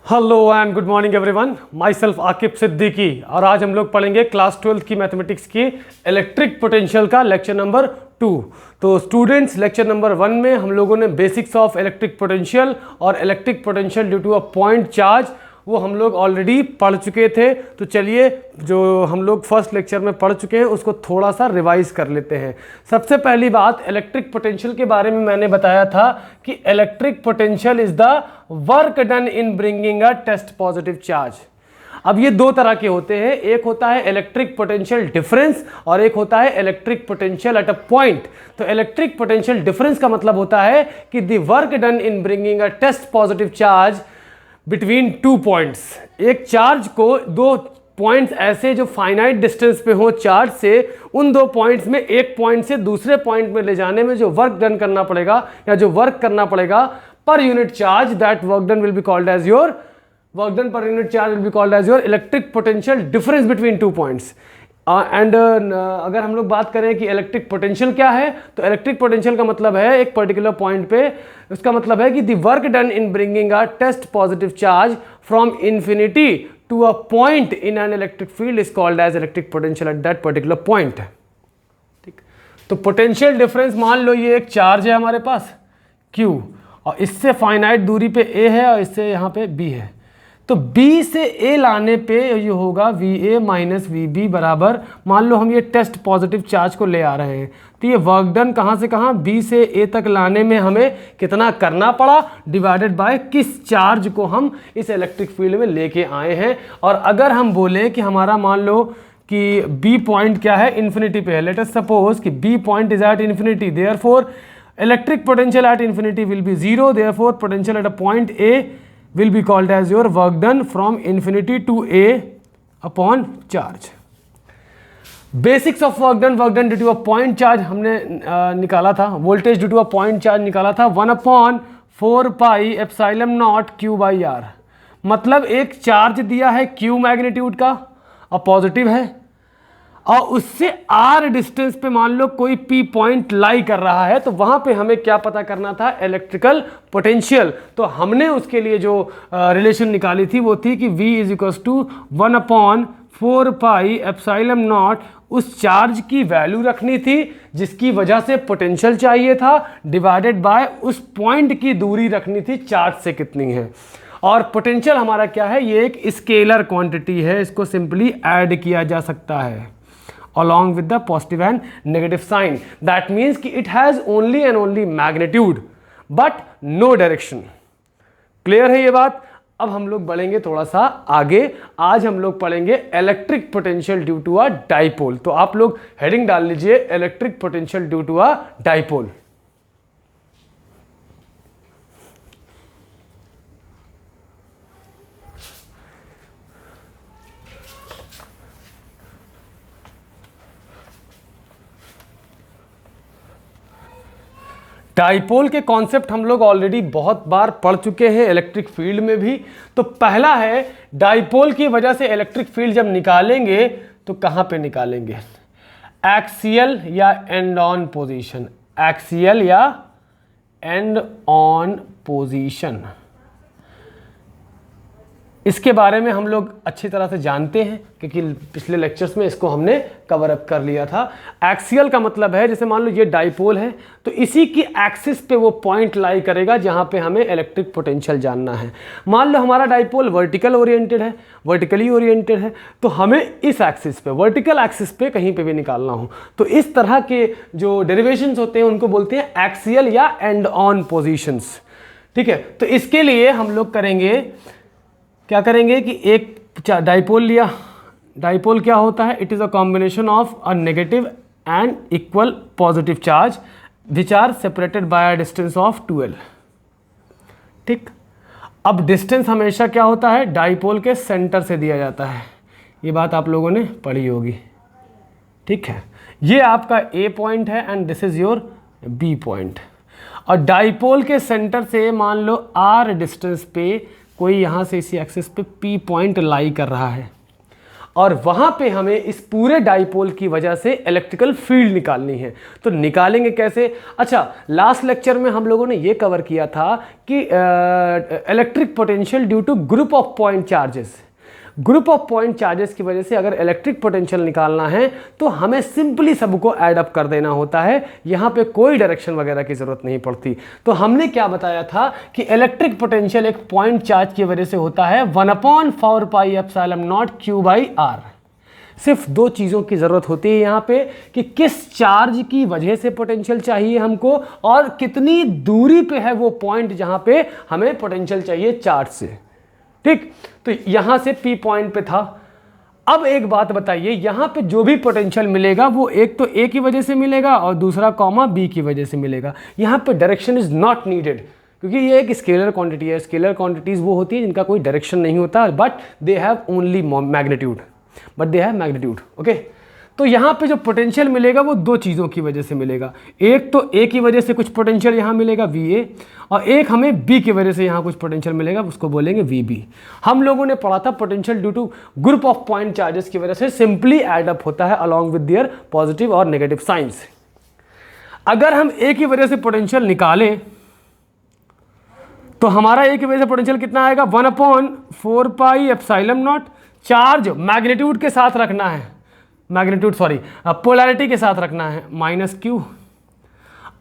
Hello and good morning everyone, my self Aqib Siddiqui. और आज हम लोग पढ़ेंगे क्लास 12th की मैथमेटिक्स की इलेक्ट्रिक पोटेंशियल का लेक्चर नंबर 2। तो स्टूडेंट्स, लेक्चर नंबर 1 में हम लोगों ने बेसिक्स ऑफ इलेक्ट्रिक पोटेंशियल और electric potential due to a point charge वो हम लोग ऑलरेडी पढ़ चुके थे। तो चलिए, जो हम लोग फर्स्ट लेक्चर में पढ़ चुके हैं उसको थोड़ा सा रिवाइज कर लेते हैं। सबसे पहली बात, इलेक्ट्रिक पोटेंशियल के बारे में मैंने बताया था कि electric potential is the work done in bringing a test positive charge. अब ये दो तरह के होते हैं, एक होता है इलेक्ट्रिक पोटेंशियल डिफरेंस और एक होता है electric potential at a point. तो इलेक्ट्रिक पोटेंशियल डिफरेंस का मतलब होता है कि the work done in bringing a test positive charge between 2 points. एक चार्ज को दो पॉइंट्स ऐसे जो फाइनाइट डिस्टेंस पे हो चार्ज से, उन दो पॉइंट्स में एक पॉइंट से दूसरे पॉइंट में ले जाने में जो वर्क डन करना पड़ेगा या जो वर्क करना पड़ेगा per unit charge, that work done will be called as your work done per unit charge will be called as your electric potential difference between 2 points. अगर हम लोग बात करें कि इलेक्ट्रिक पोटेंशियल क्या है, तो इलेक्ट्रिक पोटेंशियल का मतलब है एक पर्टिकुलर पॉइंट पे, उसका मतलब है कि the work done in bringing a test positive charge from infinity to a point in an electric field is called as electric potential at that particular point. ठीक, तो पोटेंशियल डिफरेंस, मान लो ये एक चार्ज है हमारे पास Q और इससे finite दूरी पे A है और इससे यहाँ पे B है। तो B से A लाने पे ये होगा VA माइनस VB बराबर, मान लो हम ये टेस्ट पॉजिटिव चार्ज को ले आ रहे हैं, तो ये वर्क डन कहाँ से कहाँ, B से A तक लाने में हमें कितना करना पड़ा डिवाइडेड बाय किस चार्ज को हम इस इलेक्ट्रिक फील्ड में लेके आए हैं। और अगर हम बोलें कि हमारा मान लो कि B पॉइंट क्या है, इन्फिनिटी पे है, लेट अस सपोज कि B point is at infinity, therefore electric potential at infinity will be 0, therefore potential at a point A will be called as your work done from infinity to A upon charge. Basics of work done due to a point charge हमने निकाला था, voltage due to a point charge निकाला था 1/4 pi epsilon naught Q by R। मतलब एक charge दिया है Q magnitude का और पॉजिटिव है, और उससे R डिस्टेंस पे मान लो कोई P पॉइंट लाई कर रहा है, तो वहां पे हमें क्या पता करना था, इलेक्ट्रिकल पोटेंशियल। तो हमने उसके लिए जो रिलेशन निकाली थी वो थी कि V is equal to 1/4 pi epsilon naught, उस चार्ज की वैल्यू रखनी थी जिसकी वजह से पोटेंशियल चाहिए था, डिवाइडेड बाय उस पॉइंट की दूरी रखनी थी चार्ज से कितनी है। और पोटेंशियल हमारा क्या है, ये एक स्केलर क्वांटिटी है, इसको सिंपली ऐड किया जा सकता है along with the positive and negative sign. That means कि it has only and only magnitude but no direction. Clear है ये बात? अब हम लोग बढ़ेंगे थोड़ा सा आगे। आज हम लोग पढ़ेंगे electric potential due to a dipole. तो आप लोग हेडिंग डाल लीजिए electric potential due to a dipole. Dipole के कॉन्सेप्ट हम लोग ऑलरेडी बहुत बार पढ़ चुके हैं इलेक्ट्रिक फील्ड में भी। तो पहला है, डाइपोल की वजह से इलेक्ट्रिक फील्ड जब निकालेंगे तो कहाँ पे निकालेंगे, एक्सियल या एंड ऑन पोजीशन, एक्सियल या एंड ऑन पोजीशन। इसके बारे में हम लोग अच्छी तरह से जानते हैं क्योंकि पिछले लेक्चर्स में इसको हमने कवर अप कर लिया था। एक्सियल का मतलब है, जैसे मान लो ये डाइपोल है तो इसी की एक्सिस पे वो पॉइंट लाई करेगा जहां पे हमें इलेक्ट्रिक पोटेंशियल जानना है। मान लो हमारा डाइपोल वर्टिकल ओरिएंटेड है, वर्टिकली ओरिएंटेड है, तो हमें इस एक्सिस पे, वर्टिकल एक्सिस पे कहीं पे भी निकालना हो तो इस तरह के जो डेरिवेशंस होते हैं उनको बोलते हैं एक्सियल या एंड ऑन पोजिशंस। ठीक है, तो इसके लिए हम लोग करेंगे क्या करेंगे कि एक डाइपोल लिया, डाइपोल क्या होता है, it is a combination of a negative and equal positive charge which are separated by a distance of 2L। ठीक, अब डिस्टेंस हमेशा क्या होता है, डाइपोल के सेंटर से दिया जाता है, ये बात आप लोगों ने पढ़ी होगी। ठीक है, ये आपका A पॉइंट है and this is your B point, और डाइपोल के सेंटर से मान लो R डिस्टेंस पे कोई यहाँ से इसी एक्सिस पे P पॉइंट लाई कर रहा है, और वहां पे हमें इस पूरे डाइपोल की वजह से इलेक्ट्रिकल फील्ड निकालनी है। तो निकालेंगे कैसे? अच्छा, लास्ट लेक्चर में हम लोगों ने ये कवर किया था कि electric potential due to group of point charges, group of point charges की वजह से अगर इलेक्ट्रिक पोटेंशियल निकालना है तो हमें सिंपली सबको ऐड अप कर देना होता है, यहाँ पे कोई डायरेक्शन वगैरह की जरूरत नहीं पड़ती। तो हमने क्या बताया था कि इलेक्ट्रिक पोटेंशियल एक पॉइंट चार्ज की वजह से होता है 1/4πε0 Q/r। सिर्फ दो चीज़ों की ज़रूरत होती है यहाँ पे कि किस चार्ज की वजह से पोटेंशियल चाहिए हमको और कितनी दूरी पे है वो पॉइंट जहाँ पे हमें पोटेंशियल चाहिए चार्ज से। ठीक, तो यहां से P पॉइंट पे था। अब एक बात बताइए, यहां पे जो भी पोटेंशियल मिलेगा वो एक तो A की वजह से मिलेगा और दूसरा कॉमा B की वजह से मिलेगा। यहां पे डायरेक्शन इज नॉट नीडेड क्योंकि ये एक स्केलर क्वांटिटी है। स्केलर क्वांटिटीज वो होती है जिनका कोई डायरेक्शन नहीं होता, but they have only magnitude, okay. तो यहाँ पे जो पोटेंशियल मिलेगा वो दो चीज़ों की वजह से मिलेगा। एक तो A की वजह से कुछ पोटेंशियल यहाँ मिलेगा VA, और एक हमें B की वजह से यहाँ कुछ पोटेंशियल मिलेगा, उसको बोलेंगे VB। हम लोगों ने पढ़ा था potential due to group of point charges की वजह से सिंपली एड अप होता है अलॉन्ग विद देयर पॉजिटिव और नेगेटिव साइंस। अगर हम A की वजह से पोटेंशियल निकालें तो हमारा A की वजह से पोटेंशियल कितना आएगा? 1/4πε0। चार्ज मैग्नीट्यूड के साथ रखना है, पोलैरिटी के साथ रखना है, -Q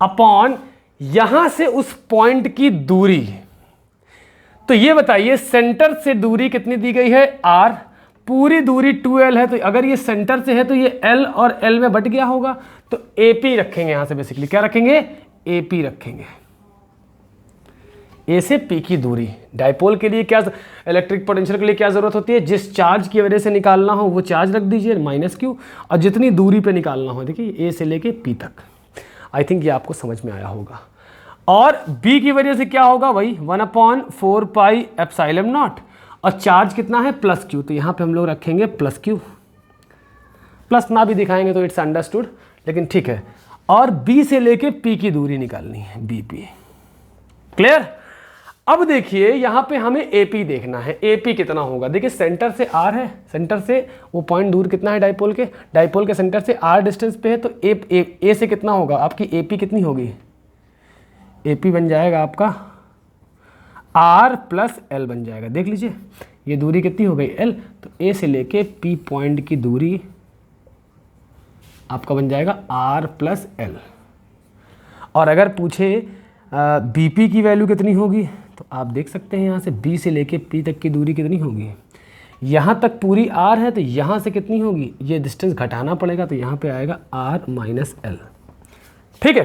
अपॉन यहां से उस पॉइंट की दूरी। तो ये बताइए सेंटर से दूरी कितनी दी गई है? R। पूरी दूरी 2L है, तो अगर ये सेंटर से है तो ये L और L में बट गया होगा, तो AP रखेंगे। यहां से बेसिकली क्या रखेंगे? AP रखेंगे। A से P की दूरी। डाइपोल के लिए क्या, इलेक्ट्रिक पोटेंशियल के लिए क्या जरूरत होती है? जिस चार्ज की वजह से निकालना हो वो चार्ज रख दीजिए -Q, और जितनी दूरी पे निकालना हो, देखिए A से लेके P तक। आई थिंक ये आपको समझ में आया होगा। और B की वजह से क्या होगा? वही 1/4πε0, और चार्ज कितना है? +Q, तो यहाँ पे हम लोग रखेंगे +Q। प्लस ना भी दिखाएंगे तो इट्स अंडरस्टूड, लेकिन ठीक है। और B से लेके P की दूरी निकालनी है, BP। क्लियर? अब देखिए यहां पे हमें AP देखना है। AP कितना होगा? देखिए सेंटर से R है, सेंटर से वो पॉइंट दूर कितना है डाइपोल के? डाइपोल के सेंटर से R डिस्टेंस पे है, तो A से कितना होगा? आपकी AP कितनी होगी? AP बन जाएगा आपका R + L बन जाएगा। देख लीजिए ये दूरी कितनी हो गई? L। तो A से लेके P पॉइंट की दूरी आपका बन जाएगा R + L। और अगर पूछे BP की वैल्यू कितनी होगी, तो आप देख सकते हैं यहाँ से B से लेके P तक की दूरी कितनी होगी? यहाँ तक पूरी R है, तो यहाँ से कितनी होगी? ये डिस्टेंस घटाना पड़ेगा, तो यहाँ पे आएगा R - L। ठीक है,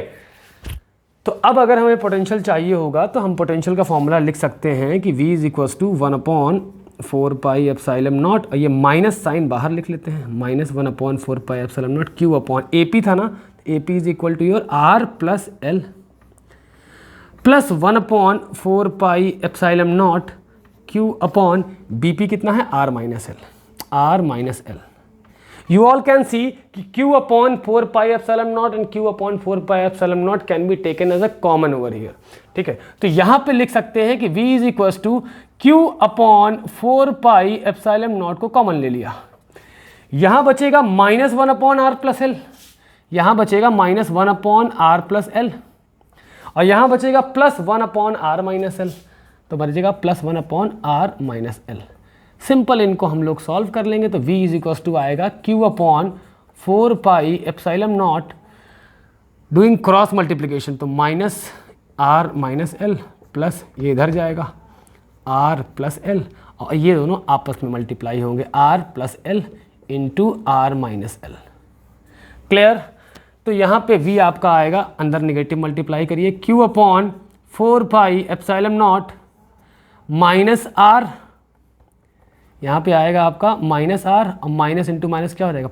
तो अब अगर हमें पोटेंशियल चाहिए होगा तो हम पोटेंशियल का फॉर्मूला लिख सकते हैं कि V = 1/4πε0, और ये माइनस साइन बाहर लिख लेते हैं, -1/4πε0 Q/AP था ना, AP = your R + L plus 1/4πε0 Q/BP कितना है? R - L। You all can see कि Q/4πε0 and Q/4πε0 can be taken as a common over here। ठीक है, तो यहां पे लिख सकते हैं कि V = Q/4πε0 को कॉमन ले लिया। यहां बचेगा -1/R + L, यहां बचेगा -1/R + L, और यहां बचेगा +1/R - L, तो बचेगा +1/R - L। सिंपल इनको हम लोग सॉल्व कर लेंगे, तो V = आएगा Q/4πε0 डूइंग क्रॉस मल्टीप्लिकेशन, तो -R - L प्लस ये इधर जाएगा R + L, और ये दोनों आपस में मल्टीप्लाई होंगे R + L × R - L। Clear? तो यहाँ पे V आपका आएगा, अंदर नेगेटिव मल्टीप्लाई करिए, Q/4πε0 -R, यहाँ पे आएगा आपका -R, और माइनस इंटू माइनस क्या हो जाएगा?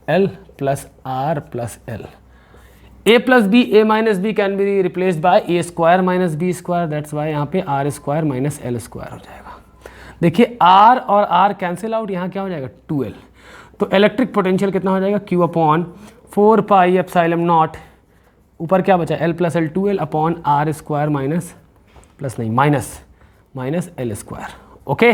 +L + R + L। A + B, A - B can be replaced bye A² - B², that's why यहाँ पे R² - L² हो जाएगा। देखिए R और R कैंसिल आउट, यहाँ क्या हो जाएगा? 2L। तो इलेक्ट्रिक पोटेंशियल कितना हो जाएगा? Q/4πε0, ऊपर क्या बचा? L + L 2L upon R² - L²। Okay,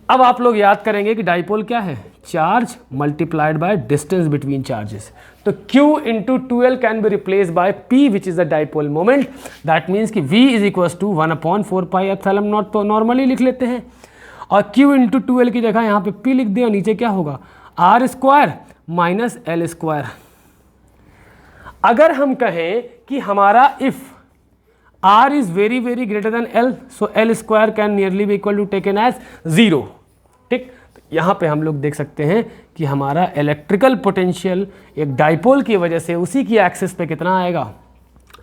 अब आप लोग याद करेंगे कि डाइपोल क्या है, charge multiplied by distance between charges. तो Q into 2L can be replace by P which is the dipole moment. That means कि V is equal to 1/4 pi epsilon naught, तो नॉर्मली लिख लेते हैं, और Q इंटू 2L की जगह यहाँ पे P लिख दिया, नीचे क्या होगा R square minus L square. अगर हम कहें कि हमारा if R is very very greater than L, so L square can nearly be equal to taken as 0। ठीक, तो यहाँ पे हम लोग देख सकते हैं कि हमारा इलेक्ट्रिकल पोटेंशियल एक डाइपोल की वजह से उसी की एक्सिस पे कितना आएगा,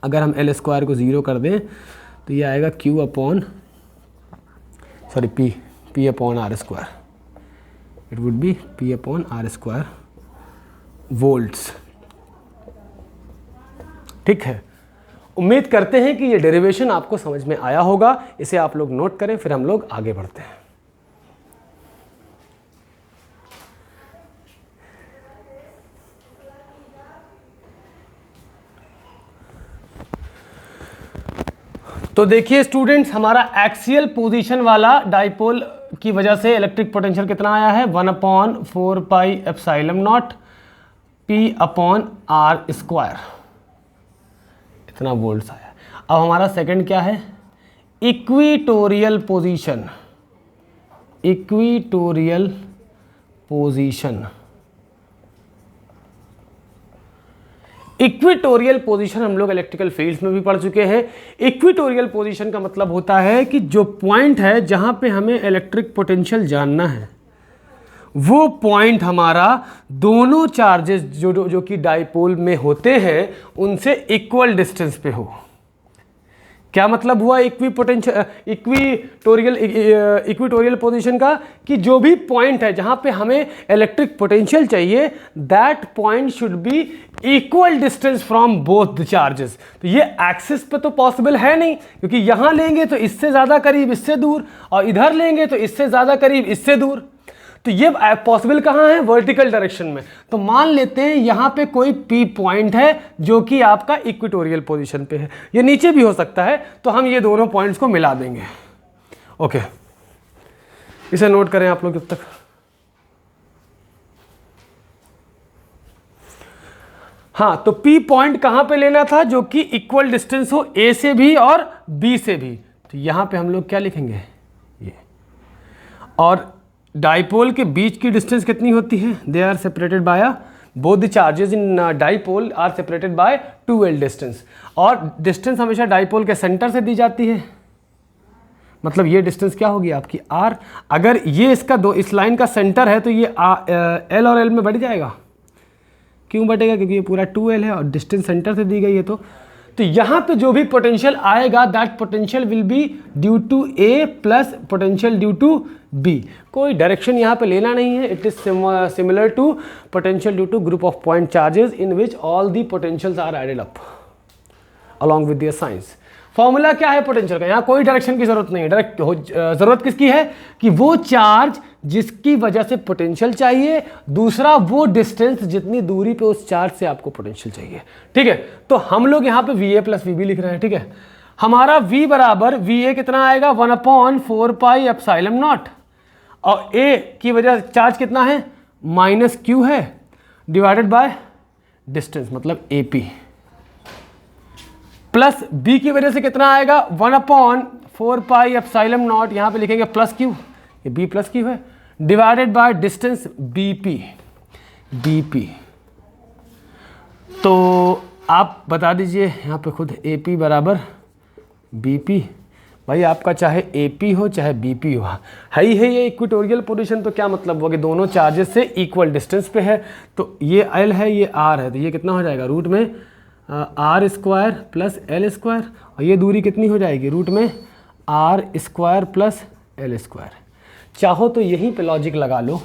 अगर हम L स्क्वायर को 0 कर दें तो ये आएगा P upon R square, it would be P upon R square volts. ठीक है, उम्मीद करते हैं कि ये डेरिवेशन आपको समझ में आया होगा, इसे आप लोग नोट करें, फिर हम लोग आगे बढ़ते हैं। तो देखिए स्टूडेंट्स, हमारा एक्सियल पोजीशन वाला डाइपोल की वजह से इलेक्ट्रिक पोटेंशियल कितना आया है, 1/4 pi epsilon naught P upon R square, इतना वोल्ट्स आया। अब हमारा सेकंड क्या है, equatorial position. Equatorial position, equatorial position हम लोग इलेक्ट्रिकल फील्ड्स में भी पढ़ चुके हैं। इक्विटोरियल पोजीशन का मतलब होता है कि जो पॉइंट है जहां पे हमें इलेक्ट्रिक पोटेंशियल जानना है, वो पॉइंट हमारा दोनों चार्जेस जो कि डाइपोल में होते हैं उनसे इक्वल डिस्टेंस पे हो। क्या मतलब हुआ इक्विटोरियल पोजीशन का, कि जो भी पॉइंट है जहां पे हमें इलेक्ट्रिक पोटेंशियल चाहिए, that point should be equal distance from both the charges. तो ये एक्सिस पे तो पॉसिबल है नहीं, क्योंकि यहां लेंगे तो इससे ज्यादा करीब इससे दूर, और इधर लेंगे तो इससे ज्यादा करीब इससे दूर। तो ये पॉसिबल कहाँ है, वर्टिकल डायरेक्शन में। तो मान लेते हैं यहाँ पे कोई P पॉइंट है जो कि आपका इक्विटोरियल पोजीशन पे है, ये नीचे भी हो सकता है, तो हम ये दोनों पॉइंट्स को मिला देंगे। ओके, इसे नोट करें आप लोग जब तक। हाँ, तो P पॉइंट कहाँ पे लेना था, जो कि इक्वल डिस्टेंस हो A से भी और B से भी। तो यहाँ पे हम लोग क्या लिखेंगे, ये। और डाइपोल के बीच की डिस्टेंस कितनी होती है, they are separated by both the charges in dipole are separated by 2L distance. और डिस्टेंस हमेशा डाइपोल के सेंटर से दी जाती है, मतलब ये डिस्टेंस क्या होगी आपकी R। अगर ये इसका इस लाइन का सेंटर है तो ये L और L में बढ़ जाएगा। क्यों बढ़ेगा, क्योंकि ये पूरा 2L है और डिस्टेंस सेंटर से दी गई है। तो यहाँ पे जो भी पोटेंशियल आएगा, that potential will be due to A plus potential due to B। कोई डायरेक्शन यहाँ पे लेना नहीं है, it is similar to potential due to group of point charges in which all the potentials are added up along with their signs. Formula क्या है potential का, यहाँ कोई डायरेक्शन की जरूरत नहीं है, डायरेक्ट जरूरत किसकी है, कि वो चार्ज जिसकी वजह से पोटेंशियल चाहिए, दूसरा वो डिस्टेंस जितनी दूरी पे उस चार्ज से आपको पोटेंशियल चाहिए। ठीक है, तो हम लोग यहाँ पे VA प्लस VB लिख रहे हैं। ठीक है, हमारा V बराबर VA कितना आएगा, 1/4 पाई एप्सिलॉन नॉट, और A की वजह चार्ज कितना है, -Q है, डिवाइडेड बाय डिस्टेंस मतलब AP, प्लस B की वजह से कितना आएगा, 1/4 पाई एप्सिलॉन नॉट, यहाँ पे लिखेंगे प्लस Q, ये B प्लस Q है, डिवाइडेड बाय डिस्टेंस BP। तो आप बता दीजिए यहाँ पे खुद AP बराबर BP। भाई आपका चाहे AP हो चाहे BP हो, है ही है ये इक्विटोरियल पोजीशन, तो क्या मतलब हुआ कि दोनों चार्जेस से इक्वल डिस्टेंस पे है। तो ये L है, ये R है, तो ये कितना हो जाएगा, रूट में R square plus L square, और ये दूरी कितनी हो जाएगी, रूट में R square plus L square. चाहो तो यहीं पे लॉजिक लगा लो,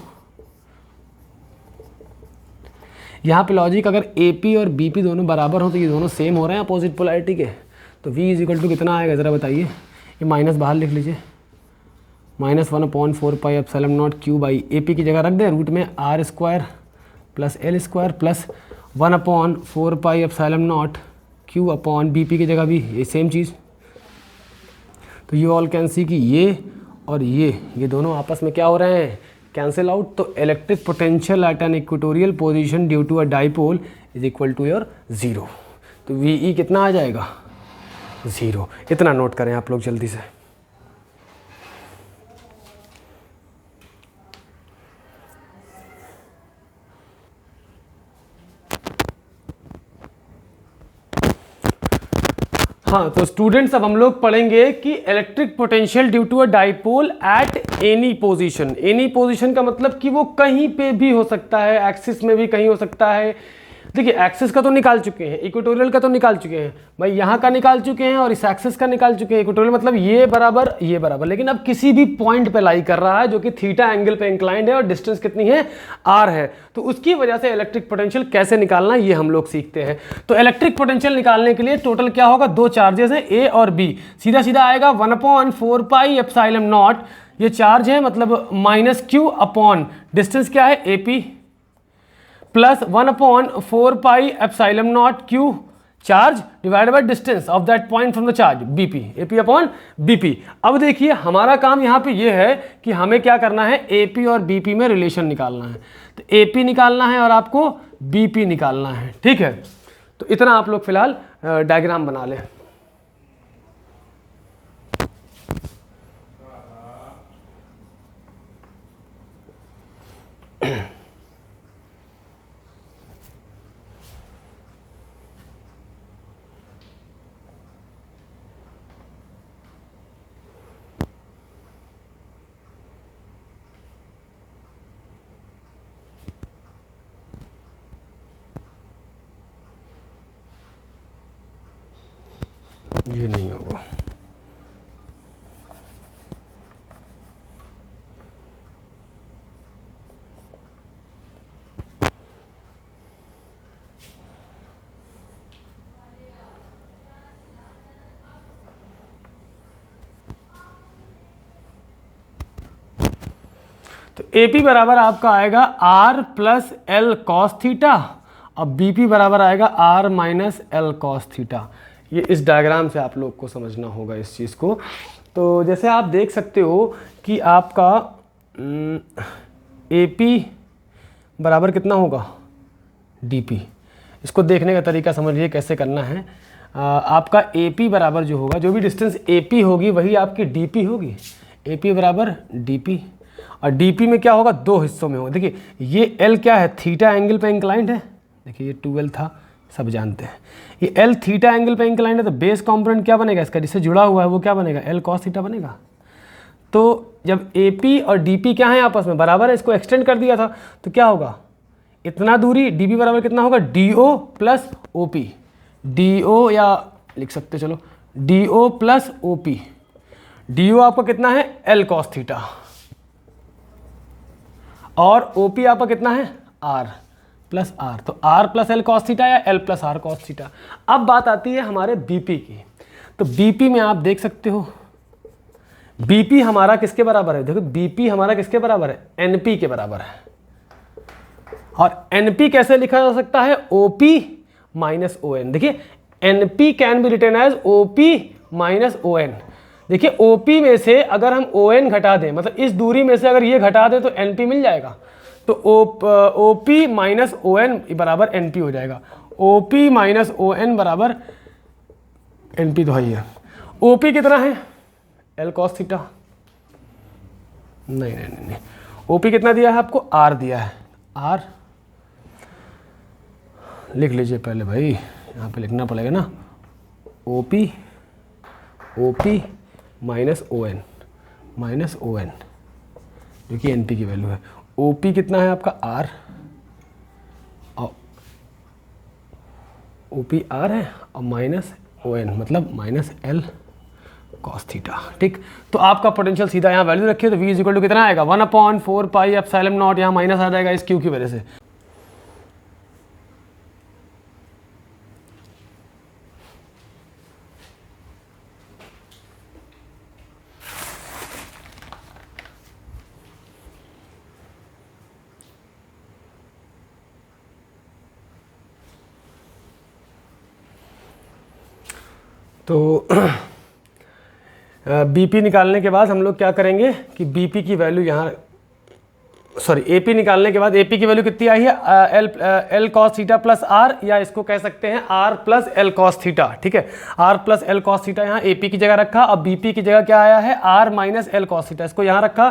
यहाँ पे लॉजिक अगर AP और BP दोनों बराबर हो तो ये दोनों सेम हो रहे हैं अपोजिट पोलैरिटी के, तो V इज इक्वल टू कितना आएगा ज़रा बताइए, ये माइनस बाहर लिख लीजिए, -1/4 pi epsilon naught Q by AP की जगह रख दें, रूट में R square plus L square plus 1/4 pi epsilon naught Q upon BP की जगह भी ये सेम चीज़। तो यू ऑल कैन सी कि ये और ये दोनों आपस में क्या हो रहे हैं, कैंसिल आउट। तो electric potential at an equatorial position due to a dipole is equal to your 0। तो VE कितना आ जाएगा, 0। इतना नोट करें आप लोग जल्दी से। हाँ, तो स्टूडेंट्स अब हम लोग पढ़ेंगे कि electric potential due to a dipole at any position. Any position का मतलब कि वो कहीं पे भी हो सकता है, एक्सिस में भी कहीं हो सकता है। देखिए एक्सिस का तो निकाल चुके हैं, इक्वेटोरियल का तो निकाल चुके हैं भाई, यहाँ का निकाल चुके हैं और इस एक्सिस का निकाल चुके हैं। इक्वेटोरियल मतलब ये बराबर, लेकिन अब किसी भी पॉइंट पे लाई कर रहा है जो कि थीटा एंगल पे इंक्लाइंड है और डिस्टेंस कितनी है, r है। तो उसकी वजह से इलेक्ट्रिक पोटेंशियल कैसे निकालना है ये हम लोग सीखते हैं। तो इलेक्ट्रिक पोटेंशियल निकालने के लिए टोटल क्या होगा, दो चार्जेस हैं A और B। सीधा सीधा आएगा 1/4 पाई एप्सिलॉन नॉट, ये चार्ज है मतलब -q अपॉन डिस्टेंस क्या है AP, plus 1/4 pi epsilon naught q charge divide by distance of that point from the charge BP, AP upon BP। अब देखिए हमारा काम यहाँ पे ये है कि हमें क्या करना है, AP और BP में रिलेशन निकालना है। तो AP निकालना है और आपको BP निकालना है, ठीक है। तो इतना आप लोग फिलहाल डायग्राम बना लें। ये नहीं होगा, तो AP बराबर आपका आएगा R plus L cos theta और BP बराबर आएगा R minus L cos theta. ये इस डायग्राम से आप लोग को समझना होगा इस चीज़ को। तो जैसे आप देख सकते हो कि आपका AP बराबर कितना होगा, DP। इसको देखने का तरीका समझिए कैसे करना है। आपका AP बराबर जो होगा, जो भी डिस्टेंस AP होगी वही आपकी DP होगी। AP बराबर DP और DP में क्या होगा, दो हिस्सों में होगा। देखिए ये L क्या है, थीटा एंगल पे इंक्लाइंड है। देखिए ये 12 था, सब जानते हैं। ये L थीटा एंगल पे इंक्लाइंड है, तो बेस कंपोनेंट क्या बनेगा इसका, जिससे जुड़ा हुआ है वो क्या बनेगा, L कॉस थीटा बनेगा। तो जब AP और DP क्या है आपस में बराबर है, इसको एक्सटेंड कर दिया था तो क्या होगा, इतना दूरी DP बराबर कितना होगा, DO प्लस OP। DO या लिख सकते चलो DO प्लस OP। DO आपका कितना है, L कॉस थीटा और OP आपका कितना है, R प्लस R। तो R plus L cos theta या L plus R cos theta. अब बात आती है हमारे BP की। तो BP में आप देख सकते हो BP हमारा किसके बराबर है, देखो BP हमारा किसके बराबर है, NP के बराबर है। और NP कैसे लिखा जा सकता है, OP माइनस ON। देखिए NP can be written as OP minus ON। देखिए OP में से अगर हम ON घटा दें, मतलब इस दूरी में से अगर ये घटा दें तो NP मिल जाएगा। तो OP माइनस ON बराबर NP हो जाएगा। OP माइनस ON बराबर NP तो है। OP कितना है, L cos थीटा। नहीं, OP कितना दिया है आपको, R दिया है। R लिख लीजिए पहले भाई, यहाँ पे लिखना पड़ेगा ना, OP माइनस ON जो कि NP की वैल्यू है। OP कितना है आपका, R और OP R है और माइनस ON मतलब माइनस L cos थीटा। ठीक, तो आपका पोटेंशियल सीधा यहाँ वैल्यू रखिए तो V इज इक्वल टू कितना आएगा, 1/4 पाई एप्सिलॉन नॉट, यहाँ माइनस आ जाएगा इस Q की वजह से। तो BP निकालने के बाद हम लोग क्या करेंगे कि BP की वैल्यू यहाँ, सॉरी AP निकालने के बाद AP की वैल्यू कितनी आई है, L cos theta plus R, या इसको कह सकते हैं R plus L cos theta, ठीक है। R plus L cos theta यहाँ AP की जगह रखा। अब BP की जगह क्या आया है, R minus L cos theta, इसको यहाँ रखा।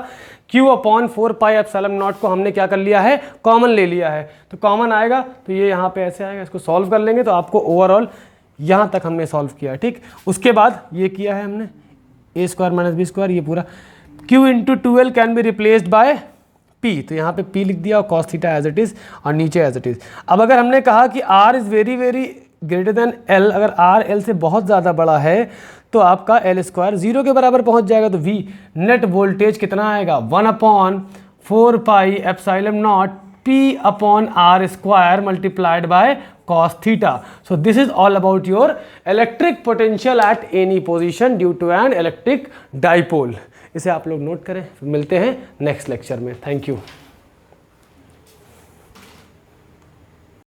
Q upon 4 pi epsilon not को हमने क्या कर लिया है, कॉमन ले लिया है, तो कॉमन आएगा तो ये यहाँ पे ऐसे आएगा। इसको सॉल्व कर लेंगे तो आपको ओवरऑल यहाँ तक हमने सॉल्व किया है, ठीक। उसके बाद ये किया है हमने A square minus B square, ये पूरा Q into 2L can be replaced by P, तो यहाँ पे P लिख दिया और cos theta as it is और नीचे एज इट इज़। अब अगर हमने कहा कि R is very very greater than L, अगर R L से बहुत ज़्यादा बड़ा है तो आपका L स्क्वायर 0 के बराबर पहुँच जाएगा। तो V नेट वोल्टेज कितना आएगा, 1/4 pi epsilon naught P upon R square multiplied by cos theta. So this is all about your electric potential at any position due to an electric dipole. इसे आप लोग नोट करें, फिर मिलते हैं next lecture में। Thank you.